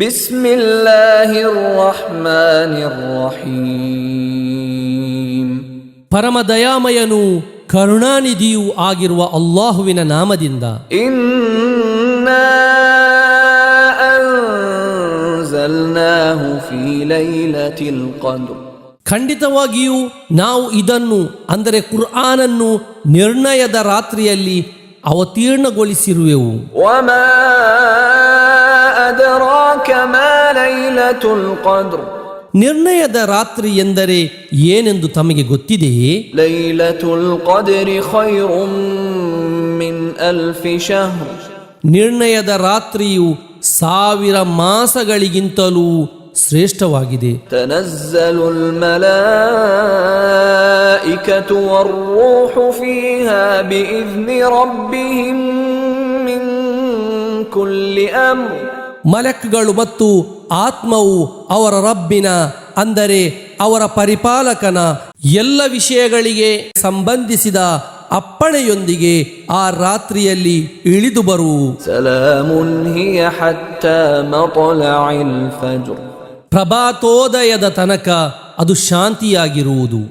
ಬಿಸ್ಮಿಲ್ಲಾಹಿರ್ ರಹ್ಮಾನಿರ್ ರಹೀಮ್. ಪರಮ ದಯಾಮಯನೂ ಕರುಣಾನಿಧಿಯೂ ಆಗಿರುವ ಅಲ್ಲಾಹುವಿನ ನಾಮದಿಂದ. ಇನ್ನಾ ಅನ್ಜಲ್ನಾಹು ಫೀ ಲೈಲತಿಲ್ क़ದ್ರ್. ಖಂಡಿತವಾಗಿಯೂ ನಾವು ಇದನ್ನು ಅಂದರೆ ಕುರ್ಆನನ್ನು ನಿರ್ಣಯದ ರಾತ್ರಿಯಲ್ಲಿ ಅವತೀರ್ಣಗೊಳಿಸಿರುವೆವು. ವಮಾ ಅದ್ರಾಕ ಮಾ ಲೈಲತುಲ್ क़ದ್ರ್. ನಿರ್ಣಯದ ರಾತ್ರಿ ಎಂದರೆ ಏನೆಂದು ತಮಗೆ ಗೊತ್ತಿದೆಯೇ? ಲೈಲತುಲ್ क़ದ್ರಿ ಖೈರುಂ ಮಿನ್ ಅಲ್ಫಿ ಶಹ್ರ್. ನಿರ್ಣಯದ ರಾತ್ರಿಯು 1000 ಮಾಸಗಳಿಗಿಂತಲೂ ಶ್ರೇಷ್ಠವಾಗಿದೆ. ತನಜ್ಜಲುಲ್ ಮಲಾಯಿಕತು ವರ್ರೂಹು ಫೀಹಾ ಬಿಇذ್ನಿ ರಬ್ಬಿಹಿಂ ಮಿನ್ ಕುಲ್ಲಿ ಅಮ್ರ್. ಮಲಕ್ಗಳು ಮತ್ತು ಆತ್ಮವು ಅವರ ರಬ್ಬಿನ ಅಂದರೆ ಅವರ ಪರಿಪಾಲಕನ ಎಲ್ಲ ವಿಷಯಗಳಿಗೆ ಸಂಬಂಧಿಸಿದ ಅಪ್ಪಣೆಯೊಂದಿಗೆ ಆ ರಾತ್ರಿಯಲ್ಲಿ ಇಳಿದು ಬರುವು. ಸಲಾಮುನ್ ಹಿಯ ಹತ್ತಾ ಮತ್ಲಇಲ್ ಫಜ್ರ್. ಪ್ರಭಾತೋದಯದ ತನಕ ಅದು ಶಾಂತಿಯಾಗಿರುವುದು.